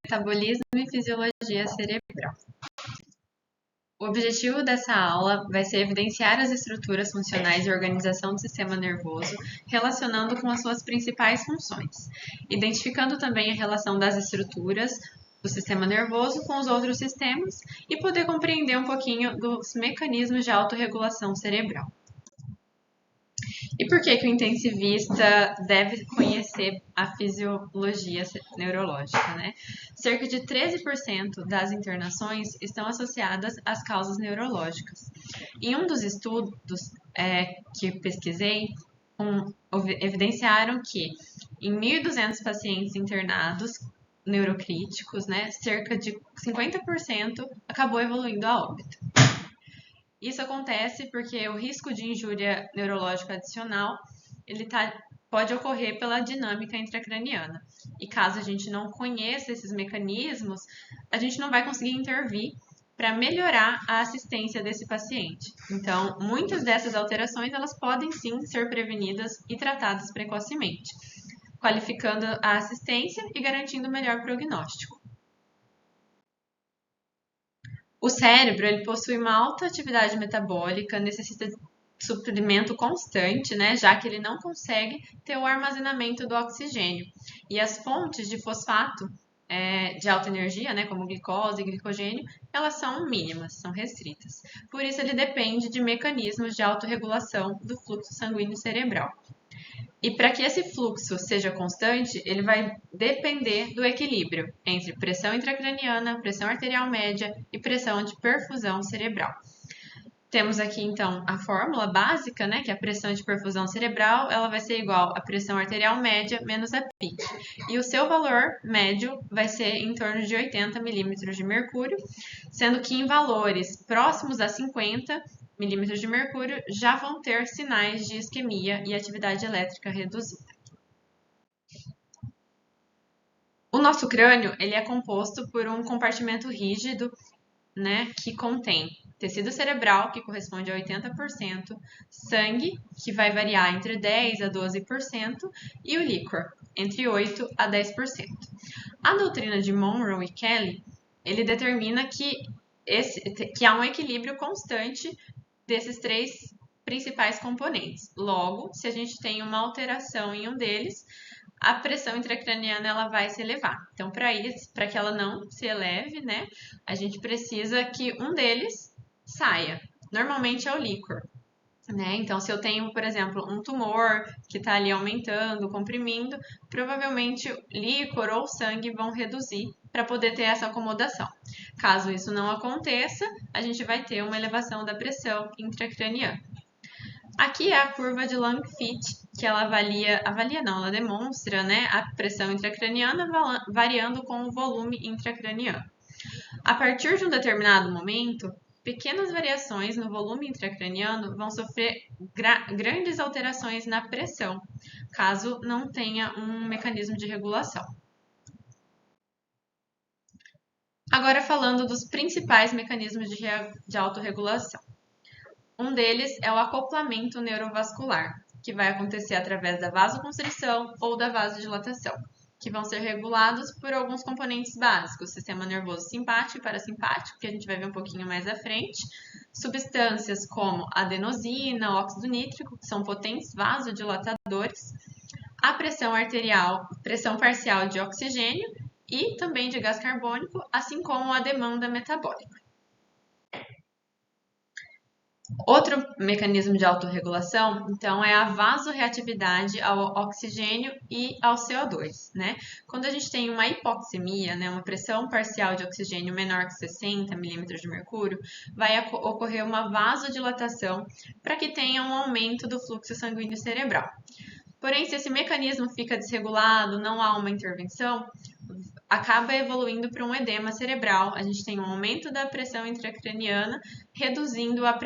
Metabolismo e fisiologia cerebral. O objetivo dessa aula vai ser evidenciar as estruturas funcionais e organização do sistema nervoso, relacionando com as suas principais funções, identificando também a relação das estruturas do sistema nervoso com os outros sistemas e poder compreender um pouquinho dos mecanismos de autorregulação cerebral. E por que o intensivista deve conhecer a fisiologia neurológica, né? Cerca de 13% das internações estão associadas às causas neurológicas. Em um dos estudos que pesquisei, evidenciaram que em 1.200 pacientes internados neurocríticos, né, cerca de 50% acabou evoluindo a óbito. Isso acontece porque o risco de injúria neurológica adicional pode ocorrer pela dinâmica intracraniana. E caso a gente não conheça esses mecanismos, a gente não vai conseguir intervir para melhorar a assistência desse paciente. Então, muitas dessas alterações elas podem sim ser prevenidas e tratadas precocemente, qualificando a assistência e garantindo melhor prognóstico. O cérebro ele possui uma alta atividade metabólica, necessita de suprimento constante, né, já que ele não consegue ter o armazenamento do oxigênio. E as fontes de fosfato de alta energia, né, como glicose e glicogênio, elas são mínimas, são restritas. Por isso, ele depende de mecanismos de autorregulação do fluxo sanguíneo cerebral. E para que esse fluxo seja constante, ele vai depender do equilíbrio entre pressão intracraniana, pressão arterial média e pressão de perfusão cerebral. Temos aqui, então, a fórmula básica, né, que é a pressão de perfusão cerebral, ela vai ser igual à pressão arterial média menos a PIC. E o seu valor médio vai ser em torno de 80 milímetros de mercúrio, sendo que em valores próximos a 50 milímetros de mercúrio já vão ter sinais de isquemia e atividade elétrica reduzida. O nosso crânio ele é composto por um compartimento rígido, né, que contém tecido cerebral, que corresponde a 80%, sangue, que vai variar entre 10% a 12%, e o líquor, entre 8% a 10%. A doutrina de Monroe e Kelly, ele determina que há um equilíbrio constante desses três principais componentes. Logo, se a gente tem uma alteração em um deles, a pressão intracraniana ela vai se elevar. Então, para que ela não se eleve, né, a gente precisa que um deles saia. Normalmente é o líquor. Né? Então, se eu tenho, por exemplo, um tumor que está ali aumentando, comprimindo, provavelmente líquor ou sangue vão reduzir para poder ter essa acomodação. Caso isso não aconteça, a gente vai ter uma elevação da pressão intracraniana. Aqui é a curva de Lang-Fitch, que ela ela demonstra, né, a pressão intracraniana variando com o volume intracraniano. A partir de um determinado momento, pequenas variações no volume intracraniano vão sofrer grandes alterações na pressão, caso não tenha um mecanismo de regulação. Agora falando dos principais mecanismos de autorregulação. Um deles é o acoplamento neurovascular, que vai acontecer através da vasoconstrição ou da vasodilatação, que vão ser regulados por alguns componentes básicos, sistema nervoso simpático e parasimpático, que a gente vai ver um pouquinho mais à frente, substâncias como adenosina, óxido nítrico, que são potentes vasodilatadores, a pressão arterial, pressão parcial de oxigênio e também de gás carbônico, assim como a demanda metabólica. Outro mecanismo de autorregulação, então, é a vasorreatividade ao oxigênio e ao CO2, né? Quando a gente tem uma hipoxemia, né, uma pressão parcial de oxigênio menor que 60 milímetros de mercúrio, vai ocorrer uma vasodilatação para que tenha um aumento do fluxo sanguíneo cerebral. Porém, se esse mecanismo fica desregulado, não há uma intervenção, acaba evoluindo para um edema cerebral. A gente tem um aumento da pressão intracraniana, reduzindo a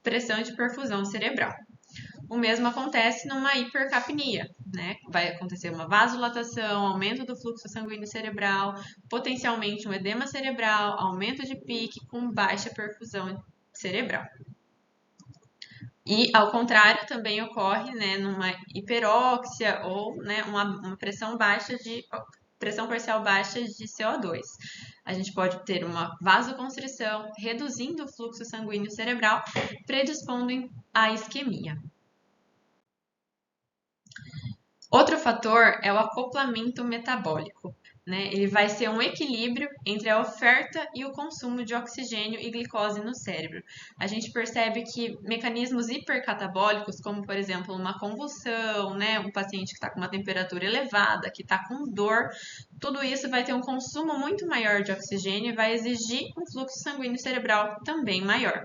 pressão de perfusão cerebral. O mesmo acontece numa hipercapnia, né? Vai acontecer uma vasodilatação, aumento do fluxo sanguíneo cerebral, potencialmente um edema cerebral, aumento de pique com baixa perfusão cerebral. E, ao contrário, também ocorre, né, numa hiperóxia ou, né, uma pressão baixa de pressão parcial baixa de CO2. A gente pode ter uma vasoconstrição, reduzindo o fluxo sanguíneo cerebral, predispondo à isquemia. Outro fator é o acoplamento metabólico, né? Ele vai ser um equilíbrio entre a oferta e o consumo de oxigênio e glicose no cérebro. A gente percebe que mecanismos hipercatabólicos, como por exemplo uma convulsão, né? Um paciente que está com uma temperatura elevada, que está com dor, tudo isso vai ter um consumo muito maior de oxigênio e vai exigir um fluxo sanguíneo cerebral também maior.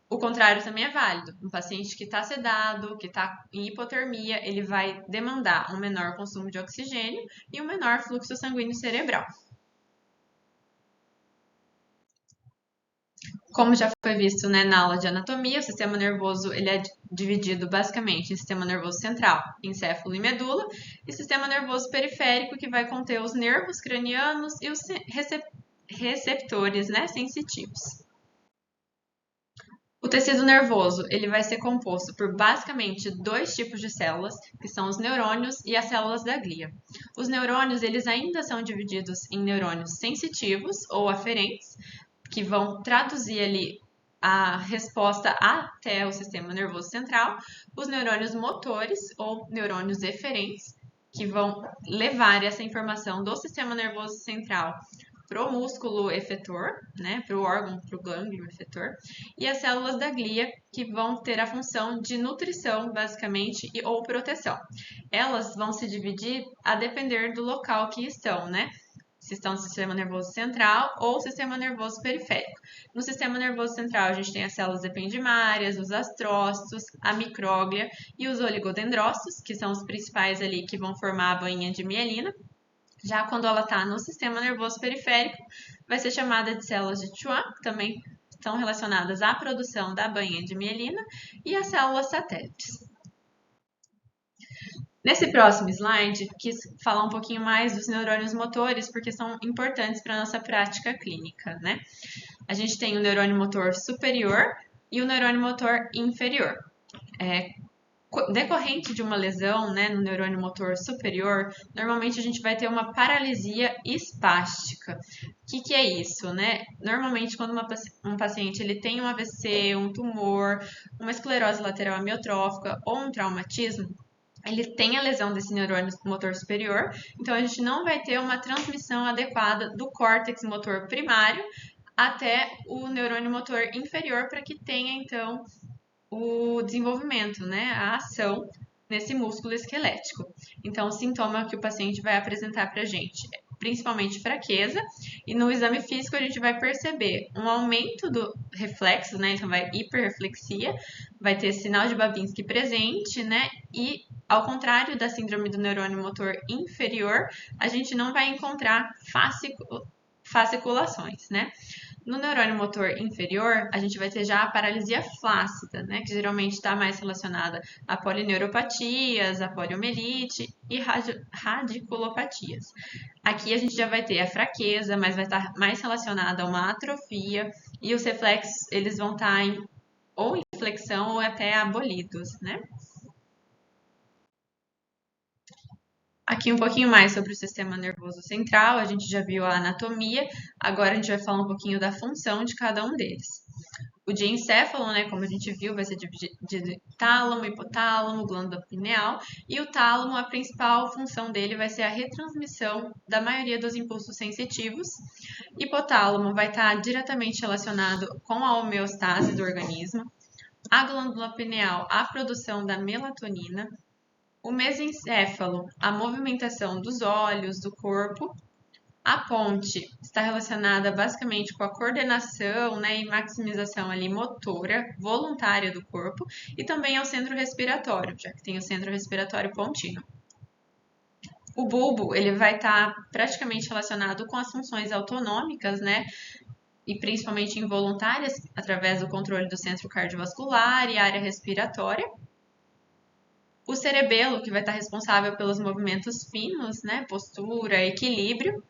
O contrário também é válido. Um paciente que está sedado, que está em hipotermia, ele vai demandar um menor consumo de oxigênio e um menor fluxo sanguíneo cerebral. Como já foi visto, né, na aula de anatomia, o sistema nervoso ele é dividido basicamente em sistema nervoso central, encéfalo e medula, e sistema nervoso periférico, que vai conter os nervos cranianos e os receptores, né, sensitivos. O tecido nervoso ele vai ser composto por basicamente dois tipos de células, que são os neurônios e as células da glia. Os neurônios eles ainda são divididos em neurônios sensitivos ou aferentes, que vão traduzir ali a resposta até o sistema nervoso central, os neurônios motores ou neurônios eferentes, que vão levar essa informação do sistema nervoso central para o músculo efetor, né, para o órgão, para o gânglio efetor, e as células da glia, que vão ter a função de nutrição, basicamente, ou proteção. Elas vão se dividir a depender do local que estão, né? Se estão no sistema nervoso central ou sistema nervoso periférico. No sistema nervoso central, a gente tem as células ependimárias, os astrócitos, a micróglia e os oligodendrócitos, que são os principais ali que vão formar a bainha de mielina. Já quando ela está no sistema nervoso periférico, vai ser chamada de células de Schwann, que também estão relacionadas à produção da bainha de mielina, e as células satélites. Nesse próximo slide, quis falar um pouquinho mais dos neurônios motores, porque são importantes para a nossa prática clínica, né? A gente tem o neurônio motor superior e o neurônio motor inferior. Decorrente de uma lesão, né, no neurônio motor superior, normalmente a gente vai ter uma paralisia espástica. O que é isso, né? Normalmente, quando um paciente ele tem um AVC, um tumor, uma esclerose lateral amiotrófica ou um traumatismo, ele tem a lesão desse neurônio motor superior, então a gente não vai ter uma transmissão adequada do córtex motor primário até o neurônio motor inferior para que tenha, então, o desenvolvimento, né, a ação nesse músculo esquelético. Então, o sintoma que o paciente vai apresentar para a gente é principalmente fraqueza, e no exame físico a gente vai perceber um aumento do reflexo, né, então vai hiperreflexia, vai ter sinal de Babinski presente, né, e ao contrário da síndrome do neurônio motor inferior, a gente não vai encontrar fasciculações, né. No neurônio motor inferior, a gente vai ter já a paralisia flácida, né, que geralmente está mais relacionada a polineuropatias, a poliomielite e radiculopatias. Aqui a gente já vai ter a fraqueza, mas vai estar mais relacionada a uma atrofia, e os reflexos eles vão estar ou em flexão ou até abolidos, né? Aqui um pouquinho mais sobre o sistema nervoso central, a gente já viu a anatomia, agora a gente vai falar um pouquinho da função de cada um deles. O diencéfalo, né, como a gente viu, vai ser dividido em tálamo, hipotálamo, glândula pineal, e o tálamo, a principal função dele vai ser a retransmissão da maioria dos impulsos sensitivos. Hipotálamo vai estar diretamente relacionado com a homeostase do organismo, a glândula pineal, a produção da melatonina, o mesencéfalo, a movimentação dos olhos, do corpo. A ponte está relacionada basicamente com a coordenação, né, e maximização ali motora, voluntária do corpo, e também ao centro respiratório, já que tem o centro respiratório contínuo. O bulbo ele vai estar praticamente relacionado com as funções autonômicas, né, e principalmente involuntárias, através do controle do centro cardiovascular e área respiratória. O cerebelo, que vai estar responsável pelos movimentos finos, né, postura, equilíbrio.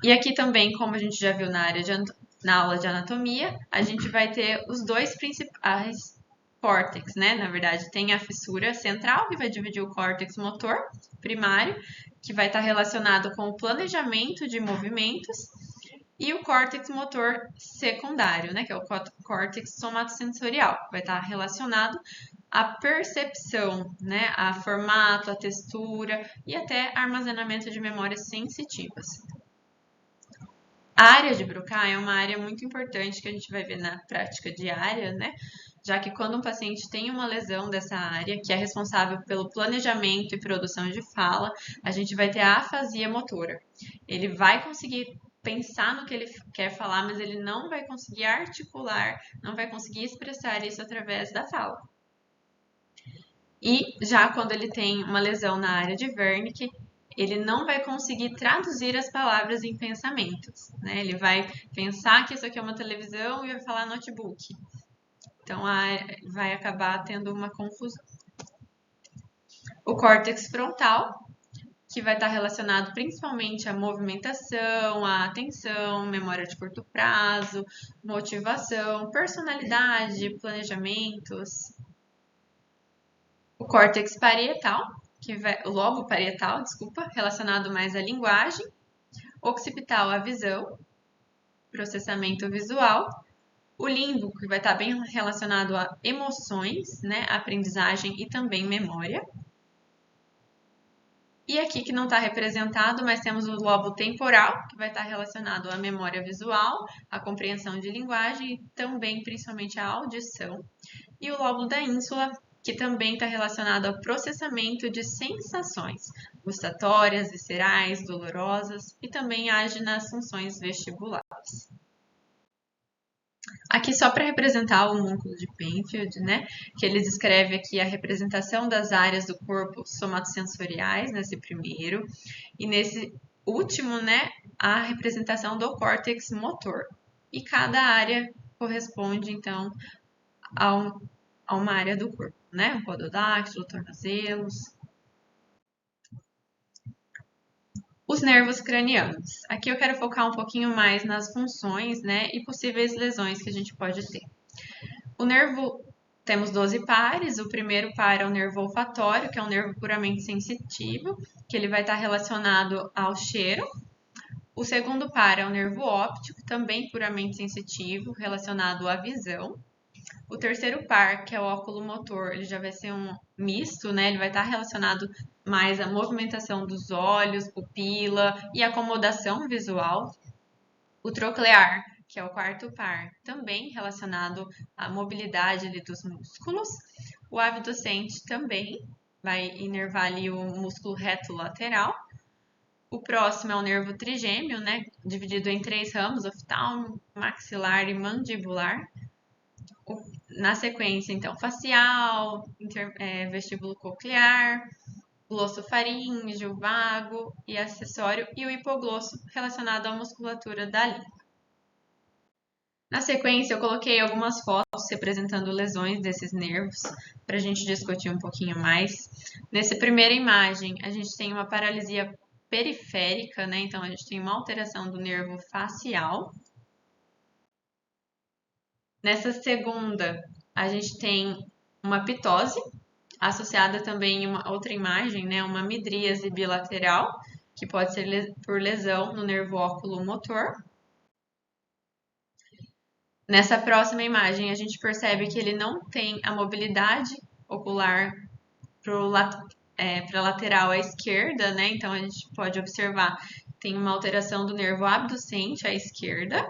E aqui também, como a gente já viu na aula de anatomia, a gente vai ter os dois principais córtex, né? Na verdade, tem a fissura central, que vai dividir o córtex motor primário, que vai estar relacionado com o planejamento de movimentos, e o córtex motor secundário, né? Que é o córtex somatosensorial, que vai estar relacionado à percepção, né? A formato, a textura e até armazenamento de memórias sensitivas. A área de Broca é uma área muito importante que a gente vai ver na prática diária, né? Já que quando um paciente tem uma lesão dessa área, que é responsável pelo planejamento e produção de fala, a gente vai ter a afasia motora. Ele vai conseguir pensar no que ele quer falar, mas ele não vai conseguir articular, não vai conseguir expressar isso através da fala. E já quando ele tem uma lesão na área de Wernicke, ele não vai conseguir traduzir as palavras em pensamentos, né? Ele vai pensar que isso aqui é uma televisão e vai falar notebook. Então, vai acabar tendo uma confusão. O córtex frontal, que vai estar relacionado principalmente à movimentação, à atenção, memória de curto prazo, motivação, personalidade, planejamentos. O córtex parietal, o lobo parietal, desculpa, relacionado mais à linguagem. Occipital, à visão, processamento visual. O limbo, que vai estar bem relacionado a emoções, né, aprendizagem e também memória. E aqui que não está representado, mas temos o lobo temporal, que vai estar relacionado à memória visual, à compreensão de linguagem e também, principalmente, à audição. E o lobo da ínsula, que também está relacionado ao processamento de sensações gustatórias, viscerais, dolorosas e também age nas funções vestibulares. Aqui só para representar o homúnculo de Penfield, né, que ele descreve aqui a representação das áreas do corpo somatosensoriais, nesse primeiro, e nesse último, né, a representação do córtex motor. E cada área corresponde, então, a uma área do corpo, né, o pododáctilo, tornozelos. Os nervos cranianos. Aqui eu quero focar um pouquinho mais nas funções, né, e possíveis lesões que a gente pode ter. O nervo, temos 12 pares. O primeiro par é o nervo olfatório, que é um nervo puramente sensitivo, que ele vai estar relacionado ao cheiro. O segundo par é o nervo óptico, também puramente sensitivo, relacionado à visão. O terceiro par, que é o óculo motor, ele já vai ser um misto, né? Ele vai estar relacionado mais à movimentação dos olhos, pupila e acomodação visual. O troclear, que é o quarto par, também relacionado à mobilidade ali dos músculos. O abducente também vai inervar ali o músculo reto lateral. O próximo é o nervo trigêmeo, né? Dividido em 3 ramos, oftálmico, maxilar e mandibular. Na sequência, então, facial, vestíbulo coclear, glossofaríngeo, vago e acessório, e o hipoglosso relacionado à musculatura da língua. Na sequência, eu coloquei algumas fotos representando lesões desses nervos para a gente discutir um pouquinho mais. Nessa primeira imagem, a gente tem uma paralisia periférica, né? Então, a gente tem uma alteração do nervo facial. Nessa segunda, a gente tem uma pitose, associada também em uma outra imagem, né? Uma midríase bilateral, que pode ser por lesão no nervo oculomotor. Nessa próxima imagem, a gente percebe que ele não tem a mobilidade ocular para a lateral à esquerda, né? Então, a gente pode observar que tem uma alteração do nervo abducente à esquerda.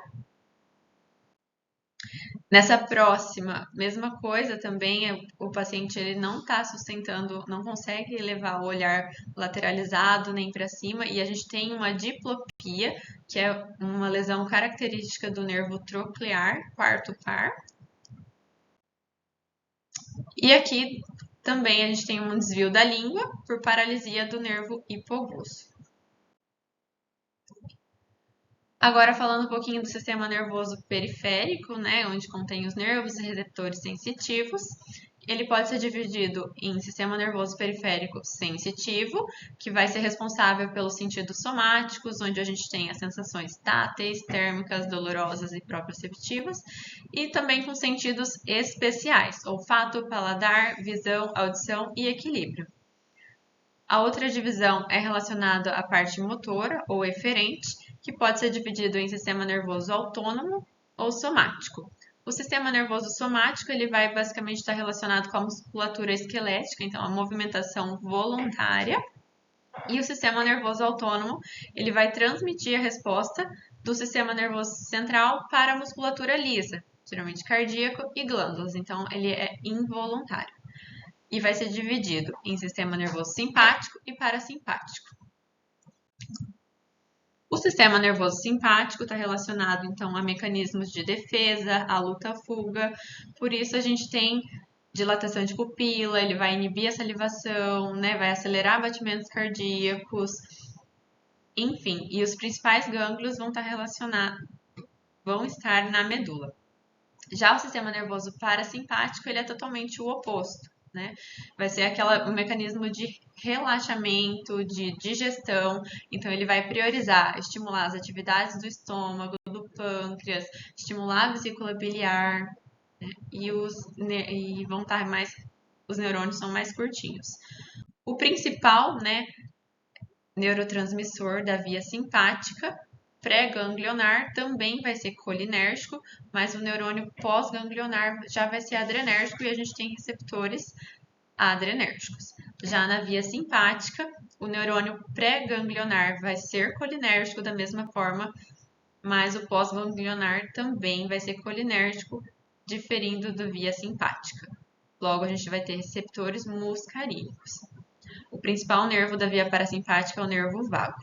Nessa próxima, mesma coisa também, o paciente ele não está sustentando, não consegue levar o olhar lateralizado nem para cima, e a gente tem uma diplopia, que é uma lesão característica do nervo troclear, quarto par. E aqui também a gente tem um desvio da língua por paralisia do nervo hipoglosso. Agora falando um pouquinho do sistema nervoso periférico, né, onde contém os nervos e receptores sensitivos, Ele pode ser dividido em sistema nervoso periférico sensitivo, que vai ser responsável pelos sentidos somáticos, onde a gente tem as sensações táteis, térmicas, dolorosas e proprioceptivas, e também com sentidos especiais, olfato, paladar, visão, audição e equilíbrio. A outra divisão é relacionada à parte motora ou eferente, que pode ser dividido em sistema nervoso autônomo ou somático. O sistema nervoso somático ele vai basicamente estar relacionado com a musculatura esquelética, então a movimentação voluntária, e o sistema nervoso autônomo ele vai transmitir a resposta do sistema nervoso central para a musculatura lisa, geralmente cardíaco e glândulas, então ele é involuntário. E vai ser dividido em sistema nervoso simpático e parasimpático. O sistema nervoso simpático está relacionado, então, a mecanismos de defesa, a luta-fuga. Por isso, a gente tem dilatação de pupila, ele vai inibir a salivação, né? Vai acelerar batimentos cardíacos. Enfim, e os principais gânglios vão estar na medula. Já o sistema nervoso parasimpático, ele é totalmente o oposto, né? Vai ser um mecanismo de relaxamento, de digestão, então ele vai priorizar estimular as atividades do estômago, do pâncreas, estimular a vesícula biliar, né? E vão estar os neurônios são mais curtinhos. O principal, né, neurotransmissor da via simpática pré-ganglionar também vai ser colinérgico, mas o neurônio pós-ganglionar já vai ser adrenérgico e a gente tem receptores adrenérgicos. Já na via simpática, o neurônio pré-ganglionar vai ser colinérgico da mesma forma, mas o pós-ganglionar também vai ser colinérgico, diferindo do via simpática. Logo, a gente vai ter receptores muscarínicos. O principal nervo da via parasimpática é o nervo vago.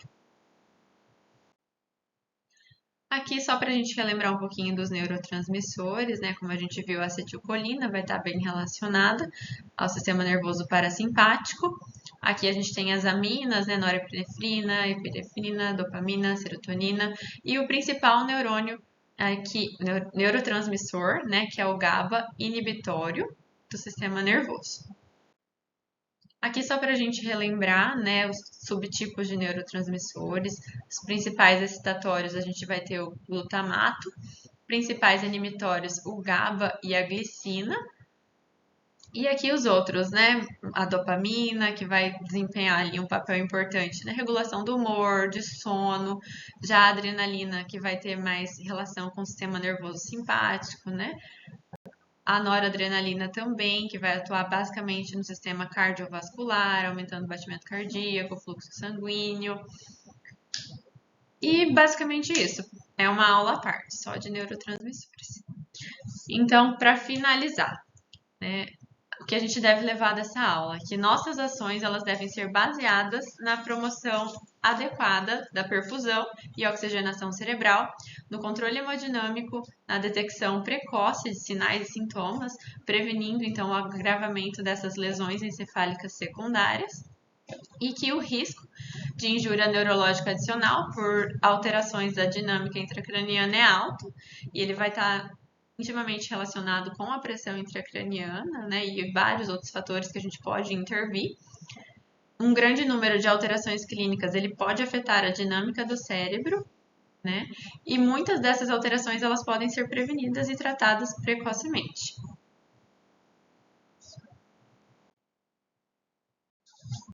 Aqui, só para a gente relembrar um pouquinho dos neurotransmissores, né? Como a gente viu, a acetilcolina vai estar bem relacionada ao sistema nervoso parasimpático. Aqui a gente tem as aminas, né? Norepinefrina, epinefrina, dopamina, serotonina. E o principal neurônio aqui, neurotransmissor, né? Que é o GABA inibitório do sistema nervoso. Aqui só para a gente relembrar, né, os subtipos de neurotransmissores, os principais excitatórios a gente vai ter o glutamato, principais inibitórios o GABA e a glicina, e aqui os outros, né, a dopamina, que vai desempenhar ali um papel importante na regulação do humor, de sono, já a adrenalina, que vai ter mais relação com o sistema nervoso simpático, né, a noradrenalina também, que vai atuar basicamente no sistema cardiovascular, aumentando o batimento cardíaco, o fluxo sanguíneo. E basicamente isso. É uma aula à parte, só de neurotransmissores. Então, para finalizar, né, o que a gente deve levar dessa aula? Que nossas ações elas devem ser baseadas na promoção adequada da perfusão e oxigenação cerebral, no controle hemodinâmico, na detecção precoce de sinais e sintomas, prevenindo então o agravamento dessas lesões encefálicas secundárias, e que o risco de injúria neurológica adicional por alterações da dinâmica intracraniana é alto, e ele vai estar intimamente relacionado com a pressão intracraniana, né, e vários outros fatores que a gente pode intervir. Um grande número de alterações clínicas ele pode afetar a dinâmica do cérebro, né, e muitas dessas alterações elas podem ser prevenidas e tratadas precocemente.